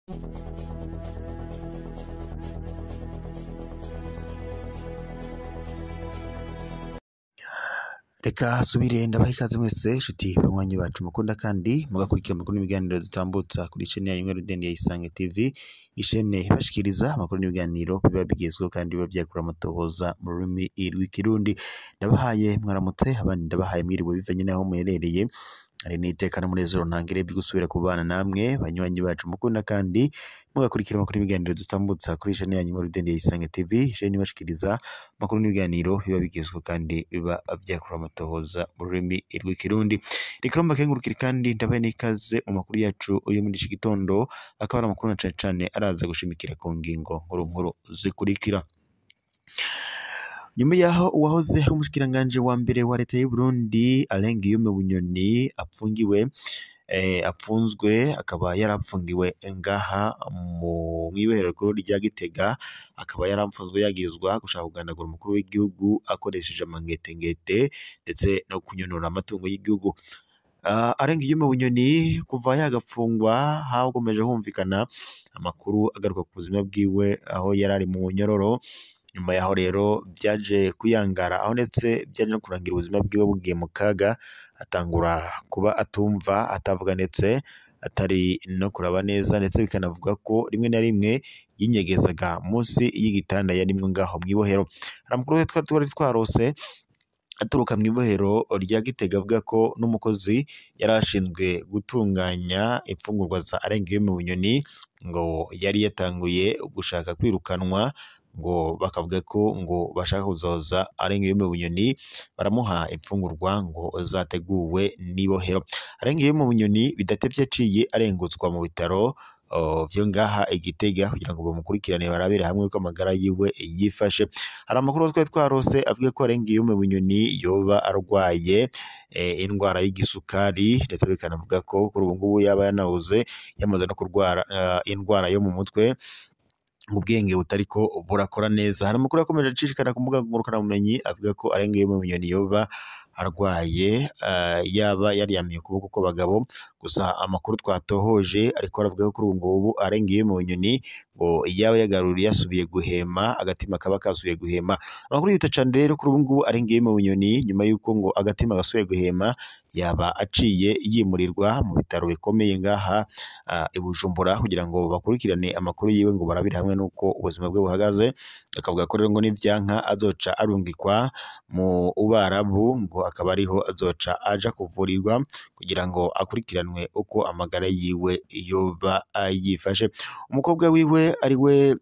Reka subire ndabaha ikaze mwese nshuti banywanyi bacu mukunda kandi mugakurikira amakuru n'ibiganiro dutambutsa kuri chaîne ya Imwe Rudende ya Isange TV, ishene ibashikiriza amakuru n'ibiganiro biba bigezweho kandi biba byakura amatohoza mu rurimi rw'ikirundi. Ndabahaye mwaramutse, abandi ndabahaye mwiriwe bivanye naho muherereye. Ari n'iteka n'umunezero ntangere bigusubira kubana namwe banywanyi bacu mukunda kandi mugakurikira amakuru n'ibiganiro dutambutsa kuri chaîne ya Imwe Rudende ya Isange TV, ishene ibashikiriza amakuru n'ibiganiro biba bigezweho kandi biba byakura amatohoza mu rurimi rw'ikirundi. Reka mbakengurukire kandi ndabaye n'ikaze mu makuru yacu uyu muri iki gitondo, akaba ari amakuru na cane araza gushimikira ku ngingo nkuru zikurikira. Nyuma yaho uwahoze ari umushikiranganje wa mbere wa leta y'u Burundi Alain Guillaume Bunyoni apfunzwe akaba yarapfungiwe ngaha mu ibohero rikuru rya Gitega, akaba yarapfunzwe yagirizwa gushaka kugandagura umukuru w'igihugu akoresheje amangetengete ndetse no kunyonora amatungo y'igihugu. Alain Guillaume Bunyoni kuva yagapfungwa hakomeje humvikana amakuru agaruka ku buzima bwiwe aho yarari mu nyororo. Nyuma yaho rero byaje kuyangara aho ndetse byaje no kurangira ubuzima bwiwe bugiye mu kaga, atangura kuba atumva atavuga ndetse atari no kuraba neza, ndetse bikanavuga ko rimwe na rimwe yinyegezaga munsi y'igitanda yarimwe ngaho mwibohero. Amakuru twari twarose aturuka mwibohero rya Gitega avuga ko n'umukozi yarashinzwe gutunganya imfungurwa za Alain Guillaume Bunyoni ngo yari yatanguye gushaka kwirukanwa, ngo bakavuga ko ngo bashaka kuzoza Alain Guillaume Bunyoni baramuha imfungurwa ngo zateguwe n'ibohero. Alain Guillaume Bunyoni bidatevye yaciye arengutswa mu bitaro vyo ngaha Igitega kugira ngo bamukurikirane barabire hamwe ko amagara yiwe yifashe. Hari amakuru twari twarose avuga ko Alain Guillaume Bunyoni yoba arwaye indwara y'igisukari, ndetse bikanavuga ko kuri ubu ngubu yaba yamaze no kurwara indwara yo mu mutwe, ubwenge butariko burakora neza. Hari amakuru yakomeje acishikana ku mbuga ngurukanabumenyi avuga ko Alain Guillaume Bunyoni yoba arwaye yaba yaryamiye ukuboko kw'abagabo. Gusa amakuru twatohoje ariko aravuga ko kuri ubu ngubu Alain Guillaume Bunyoni ngo yaba yagaruriye yasubiye guhema, agatima kaba kasubiye guhema. Amakuru yita cane rero kuri ubu ngubu Alain Guillaume Bunyoni nyuma yuko ngo agatima gasubiye guhema yaba aciye yimurirwa mu bitaro bikomeye ngaha i Bujumbura kugira ngo bakurikirane amakuru yiwe ngo barabire hamwe nuko ubuzima bwe buhagaze. Akavuga ko rero ngo n'ivyanka azoca arungikwa mu Ubarabu, ngo akaba ariho azoca aja kuvurirwa kugira ngo akurikiranwe uko amagara yiwe yoba yifashe. Umukobwa wiwe ariwe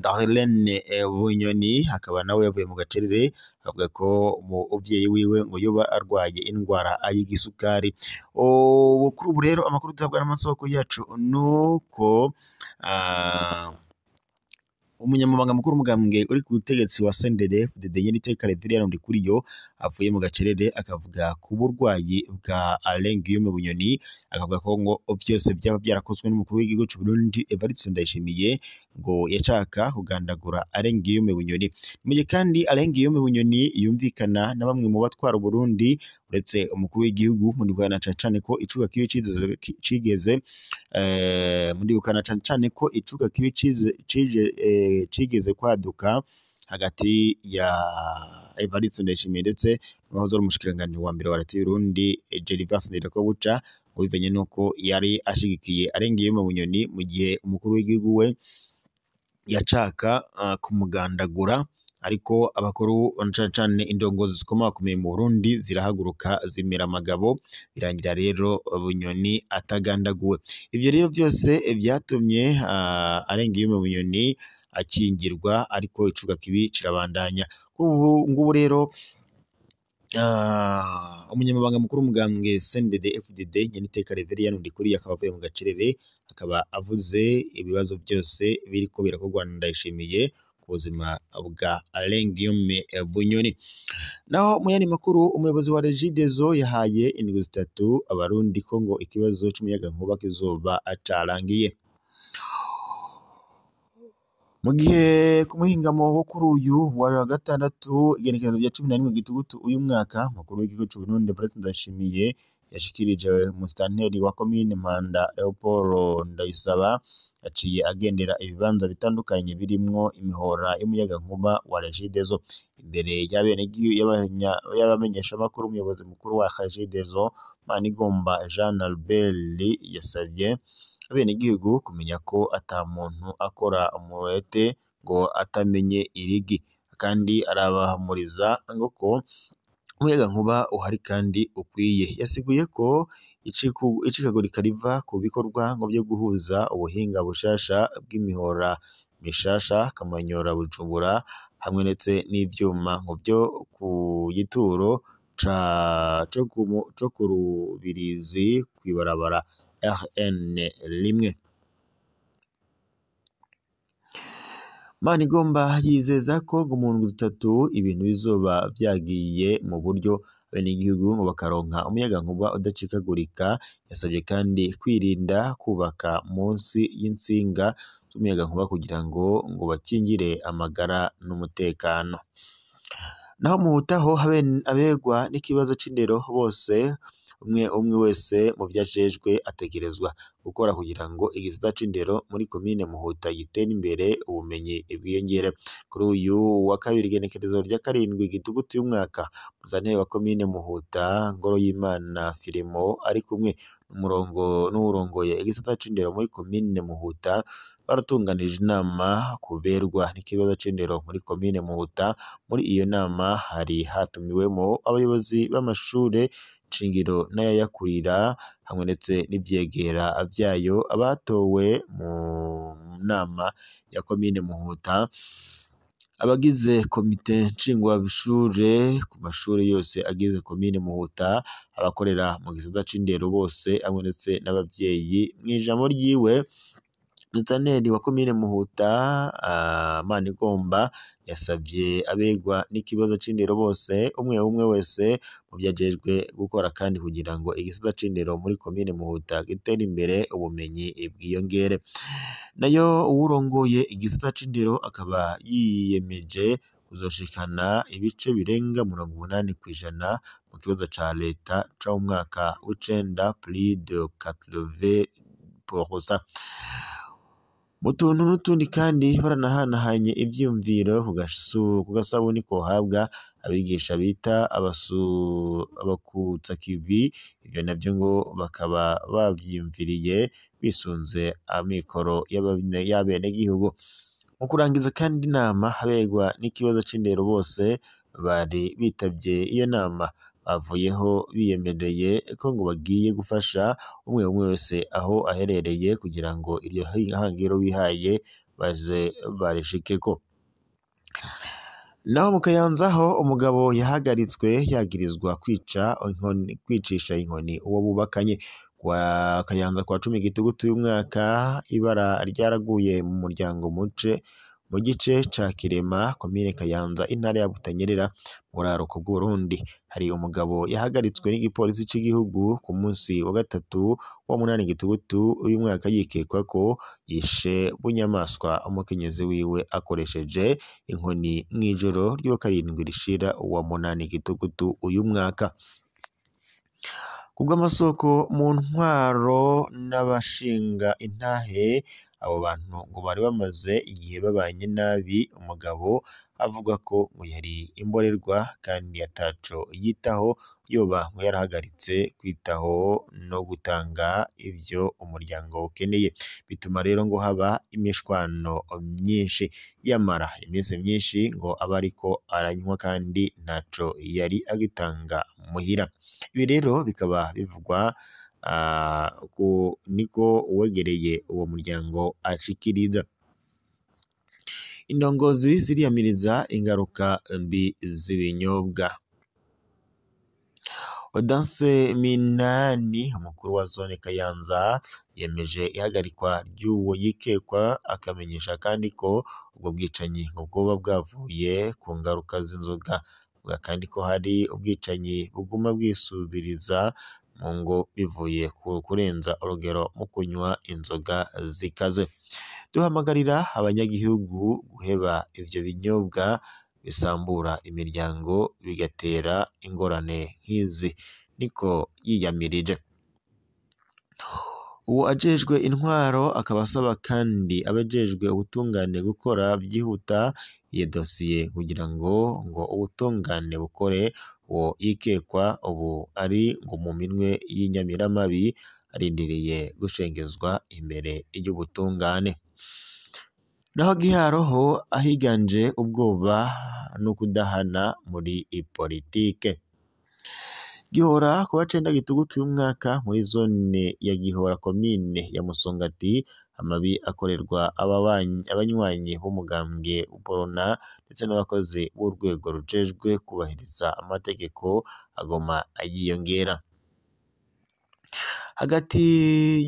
Darlene Bunyoni akaba nawe yavuye mu gacerere, avuga ko umuvyeyi wiwe ngo yoba arwaye indwara y'igisukari. Kuri ubu rero amakuru duhabwa n'amasoko yacu nuko umunyamabanga mukuru umugambwe uri ku butegetsi wa CNDD-FDD Nyeniteka Reverien Ndikuriyo avuye mu gacerere, akavuga ku burwayi bwa Alain Guillaume Bunyoni, akavuga ko ngo vyose byaba byarakozwe n'umukuru w'igihugu cy'u Burundi Evariste Ndayishimiye ngo yashaka kugandagura Alain Guillaume Bunyoni. Mu gihe kandi Alain Guillaume Bunyoni yumvikana na bamwe mu batwara Burundi uretse umukuru w'igihugu, muribukana cane ko icuka kibi cigeze muribukana cane ko icuka kibi cigeze kwaduka hagati ya Evariste Ndayishimiye ndetse n'uwahoze ari umushikiranganje wa mbere wa leta y'u Burundi Gervais Ndirakobuca, bivanye nuko yari ashigikiye Alain Guillaume Bunyoni mu gihe umukuru w'igihugu we yacaka kumugandagura. Ariko abakuru cane indongozi zikomakomeye mu Burundi zirahaguruka zimera amagabo, birangira rero Bunyoni atagandaguwe. Ivyo rero byose byatumye Alain Guillaume Bunyoni akingirwa, ariko icuka kibi kirabandanya. Kuri ubu ngubu rero umunyamabanga mukuru w'umugambwe CNDD-FDD Nyeniteka Reverien Ndikuriyo akaba avuye mu gacerere, akaba avuze ibibazo byose biriko birakorwa na Ndayishimiye ku buzima bwa Alain Guillaume Bunyoni. Naho mu yandi makuru, umuyobozi wa Regideso yahaye indwi zitatu abarundi ko ngo ikibazo c'umuyagankuba kizoba acarangiye. Mu gihe ku muhingamo wo kuri uyu wa gatandatu igenekerezo rya 11 Gitugutu uyu mwaka, umukuru w'igihugu cy'u Burundi Evariste Ndayishimiye yashikirije musitanteri wa komine Mpanda Leopold Ndayisaba yaciye agendera ibibanza bitandukanye birimwo imihora y'umuyagankuba wa Regideso imbere y'abamenyeshamakuru. Umuyobozi mukuru wa Regideso Manigomba Jean Albert yasavye abenegihugu kumenya ko ata muntu akora umurete ngo atamenye irigi, kandi arabahumuriza ngo ko umuyagankuba uhari kandi ukwiye. Yasiguye ko icikagurika riva ku bikorwa ngo byo guhuza ubuhinga bushasha bw'imihora mishasha Kamanyora Bujumbura hamwe ndetse n'ivyuma ngo byo ku gituro co ku Rubirizi kw'ibarabara RN1. Manigomba yizeza ko mu ndwi zitatu ibintu bizoba vyagiye mu buryo abenegihugu ngo bakaronka umuyagankuba udacikagurika. Yasabye kandi kwirinda kubaka munsi y'insinga z'umuyagankuba kugira ngo bakingire amagara n'umutekano. Naho mu Butaho abegwa n'ikibazo c'indero bose umwe wese mu vyajejwe ategerezwa gukora kugira ngo igisata c'indero muri komine Muhuta gitere imbere, ubumenyi bwiyongere. Kuri uyu wa kabiri igenekerezo rya 7 Gitugutu y'umwaka, musitanteri wa komine Muhuta Ngoroyimana Filimo ari kumwe n'uwurongoye igisata c'indero muri komine Muhuta baratunganije inama kuberwa n'ikibazo c'indero muri komine Muhuta. Muri iyo nama hari hatumiwemo abayobozi b'amashure shingiro n'ayayakurira hamwe ndetse n'ivyegera vyayo. Abatowe mu nama ya komine Muhuta, abagize komite nshingwabishure ku mashure yose agize komine Muhuta, abakorera mu gisata c'indero bose hamwe ndetse n'abavyeyi. Mw'ijambo ryiwe musitanteri wa komine Muhuta Manigomba yasavye abegwa n'ikibazo c'indero bose umwe wese mu vyajejwe gukora kandi kugira ngo igisata c'indero muri komine Muhuta gitere imbere, ubumenyi bwiyongere. Nayo uwurongoye igisata c'indero akaba yiyemeje kuzoshikana ibice birenga 80% mu kibazo ca leta co mu mwaka w'icenda plus de 80%. Mu tuntu n'utundi kandi baranahanahanye ivyiyumviro ku gasabuni kohabwa abigisha bita abakutsa kivi. Ivyo navyo ngo bakaba bavyiyumviriye bisunze amikoro y'abenegihugu. Mu kurangiza kandi inama, abegwa n'ikibazo c'indero bose bari bitavye iyo nama bavuyeho biyemereye ko ngo bagiye gufasha umwe wese aho aherereye kugira ngo iryo hangiro bihaye baze barishikeko. Naho mu Kayanza ho umugabo yahagaritswe yagirizwa kwicisha inkoni uwo bubakanye. Kwa Kayanza kwa 10 Gitugutu y'umwaka, ibara ryaraguye mu muryango mu gice ca Kirema komine Kayanza intara ya Butanyerera mu buraruko bw'Uburundi. Hari umugabo yahagaritswe n'igipolisi c'igihugu ku munsi wa 3 wa 8 Gitugutu uyu mwaka yikekwa ko yishe bunyamaswa umukenyezi wiwe akoresheje inkoni mw'ijoro ryo 7 rishira uwa 8 Gitugutu uyu mwaka. Kubw'amasoko mu ntwaro n'abashinga intahe, abo bantu ngo bari bamaze igihe babanye nabi. Umugabo avuga ko ngo yari imborerwa kandi ataco yitaho, yoba ngo yarahagaritse kwitaho no gutanga ivyo umuryango ukeneye. Bituma rero ngo haba imishwano myinshi, yamara iminsi myinshi ngo aba ariko aranywa kandi ntaco yari agitanga muhira. Ibi rero bikaba bivugwa niko uwegereye uwo muryango ashikiriza. Indongozi ziriyamiriza ingaruka mbi z'ibinyobwa. Odanse Minani, umukuru wa zone Kayanza, yemeje ihagarikwa ry'uwo yikekwa, akamenyesha kandi ko ubwo bwicanyi bwoba bwavuye ku ngaruka z'inzoga, kandi ko hari ubwicanyi buguma bwisubiriza mu ngo bivuye ku kurenza urugero mu kunywa inzoga zikaze. Duhamagarira abanyagihugu guheba ivyo binyobwa bisambura imiryango bigatera ingorane nk'izi. niko yiyamirije. Uwo ajejwe intwaro akaba asaba kandi abajejwe ubutungane gukora byihuta iyo dosiye kugira ngo ubutungane bukore uwo yikekwa ubu ari ngo mu minwe y'inyamiramabi arindiriye gushengezwa imbere y'ubutungane. Naho Giharoho ahiganje ubwoba no kudahana muri politike. Gihora kuwa 9 Gitugutu y'umwaka muri zone ya Gihora komine ya Musongati amabi akorerwa abanywanyi b'umugambwe Uporona ndetse n'abakozi b'urwego rujejwe kubahiriza amategeko agoma ayiyongera. Hagati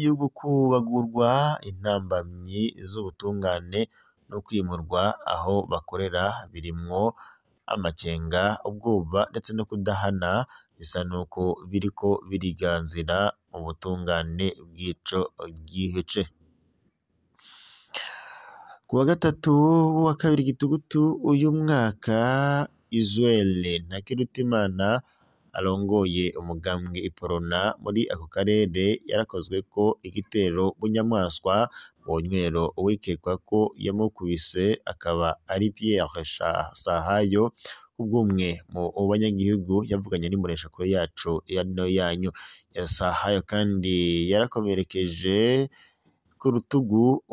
y'ugukubagurwa intambamyi z'ubutungane no kwimurwa aho bakorera birimwo amakenga, ubwoba ndetse no kudahana bisa nuko biriko biriganzira ubutungane bw'ico gice. Kuwa 2 Gitugutu uyu mwaka Izwele Ntakirutimana arongoye umugambwe Iporona muri ako karere yarakozwe ko igitero bunyamaswa mu nywero uwikekwa ko yamukubise akaba ari Pierre Sahayo ubwumwe mu banyagihugu yavuganye n'imbonesha kure yacu yanyu ya Sahayo kandi yarakomerekeje ku rutugu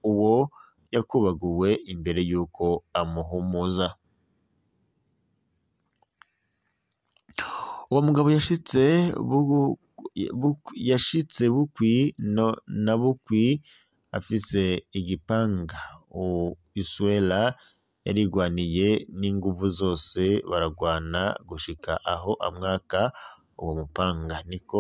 uwo yakubaguwe imbere yuko amuhumuza. Uwo mugabo yashitse bukwi na bukwi afise igipanga. Iswela yarigwaniye n'inguvu zose baragwana gushika aho amwaka uwo mupanga. Niko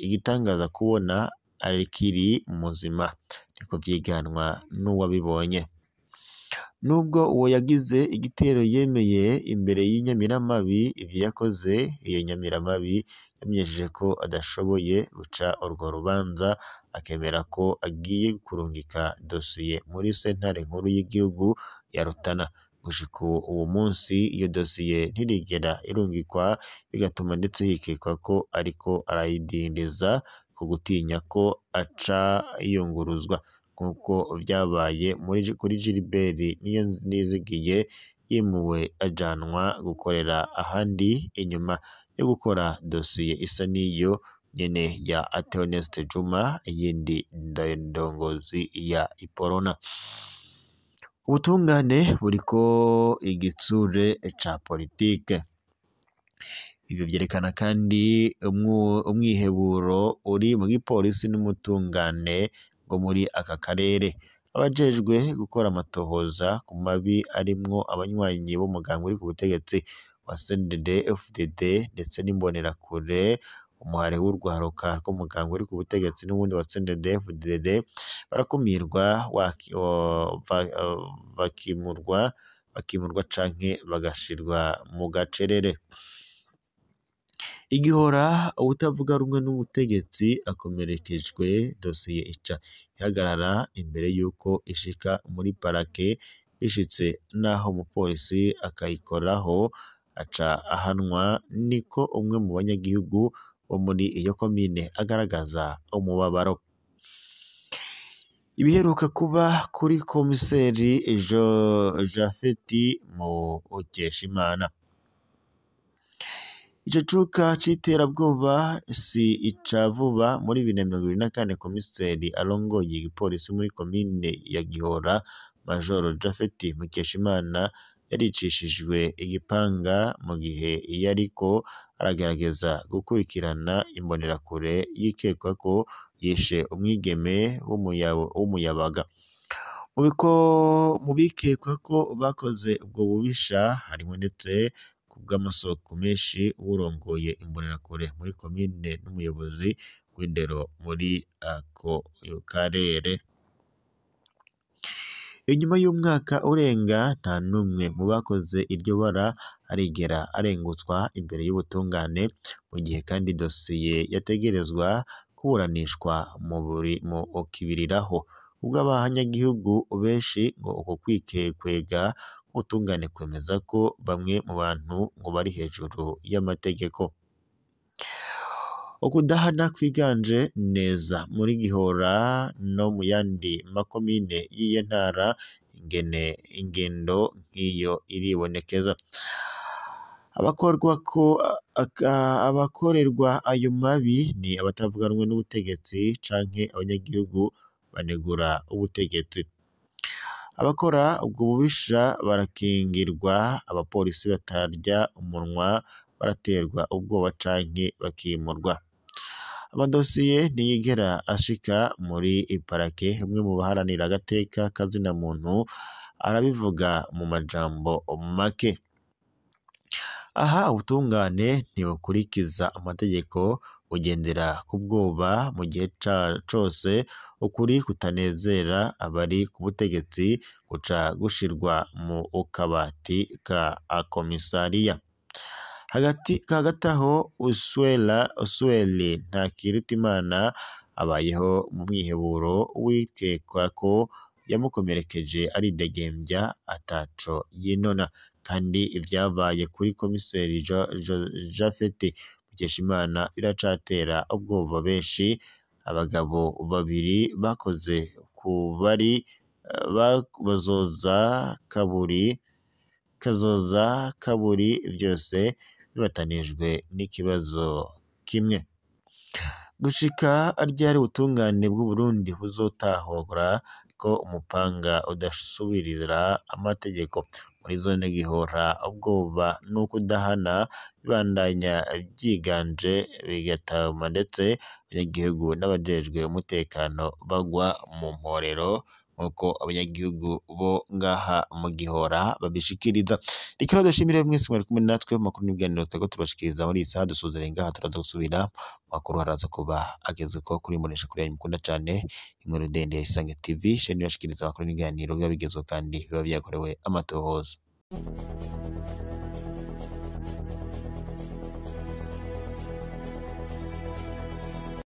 igitangaza kubona arikiri muzima, niko vyiganwa n'uwabibonye. Nubwo uwo yagize igitero yemeye imbere y'inyamiramabi ivyo yakoze, iyo nyamiramabi yamenyesheje ko adashoboye guca urwo rubanza akemera ko agiye kurungika dosiye muri sentare nkuru y'igihugu ya Rutana. Gushika uwo munsi iyo dosiye ntirigera irungikwa, bigatuma ndetse hikekwa ko ariko arayidindiza ku gutinya ko aca yunguruzwa nk'uko vyabaye kuri Gilbert Niyizigiye yimuwe ajanwa gukorera ahandi inyuma yo gukora dosiye isa n'iyo nyene ya Theoneste Juma iyindi ndongozi ya Iporona. Ubutungane buriko igitsure ca politike. Ivyo vyerekana kandi umwiheburo uri mu gipolisi n'umutungane ngo muri aka karere. Abajejwe gukora amatohoza ku mabi arimwo abanywanyi b'umugambwe uri ku butegetsi wa CNDD-FDD ndetse n'imbonerakure, umuhari w'urwaruka rw'umugambwe uri ku butegetsi n'ubundi wa CNDD-FDD barakumirwa bakimurwa canke bagashirwa mu gacerere. Igihora ubutavuga rumwe n'ubutegetsi akomerekejwe, dosiye ica ihagarara imbere yuko ishika muri parake. Bishitse naho umupolisi akayikoraho aca ahanwa, niko umwe mu banyagihugu bo muri iyo komine agaragaza umubabaro. Ibiheruka kuba kuri komiseri Jafeti Mukeshimana. Ico cuka c'iterabwoba si ica vuba. Muri 2024 komiseri arongoye igipolisi muri komine ya Gihora Major Jafeti Mukeshimana yaricishijwe igipanga mu gihe yariko aragerageza gukurikirana imbonerakure yikekwa ko yishe umwigeme w'umuyabaga. Mu bikekwa ko bakoze ubwo bubisha harimo ndetse kubw'amasoko menshi urongoye imbonerakure muri komine n'umuyobozi w'indero muri ako karere. Inyuma y'umwaka urenga nta numwe mu bakoze iryo bara arigera arengutswa imbere y'ubutungane, mu gihe kandi dosiye yategerezwa kuburanishwa mu kibiriraho. Ubwo abanyagihugu benshi ngo uko kwikekwega ubutungane kwemeza ko bamwe mu bantu ngo bari hejuru y'amategeko. Ukudahana kwiganje neza muri Gihora no mu yandi makomine y'iyo ntara, ingendo nk'iyo iribonekeza. Abakorerwa ayo mabi ni abatavuga rumwe n'ubutegetsi canke abanyagihugu banegura ubutegetsi. Abakora ubwo bubisha barakingirwa, abapolisi batarya umunwa baraterwa ubwoba canke bakimurwa. Amadosiye ntiyigera ashika muri iparake. Umwe mu baharanira agateka kazina muntu arabivuga mu majambo make. Aha ubutungane ntibukurikiza amategeko, bugendera ku bwoba mu gihe cose. Ukuri kutanezera abari ku butegetsi guca gushirwa mu kabati ka komisariya. Hagati aho Usweli Ntakirutimana abayeho mu mwiheburo, wikekwa ko yamukomerekeje aridegembya ataco yinona, kandi ivyabaye kuri komiseri Japhet Mukeshimana biracatera ubwoba benshi. Abagabo babiri bakoze ku bari kazoza kaburi byose bibatanijwe n'ikibazo kimwe. Gushika ryari ubutungane bw'u Burundi buzotahura ko umupanga udasubirira amategeko? Muri zone Gihora ubwoba n'ukudahana bibandanya byiganje, bigatuma ndetse abanyagihugu n'abajejwe umutekano bagwa mu mporero, nk'uko abanyagihugu bo ngaha mu Gihora babishikiriza. Reka dushimire mwese mwari kumwe natwe mu makuru n'ibiganiro turiko tubashikiriza muri iyi saha. Dusuzere ngaha, turaza gusubira mu makuru haraza kuba agezeko kuri munesha kuri yanyu mukunda cane, inkuru ndende ya Isange TV, sheni bashikiriza amakuru n'ibiganiro biba bigezweho kandi biba vyakorewe amatohoza.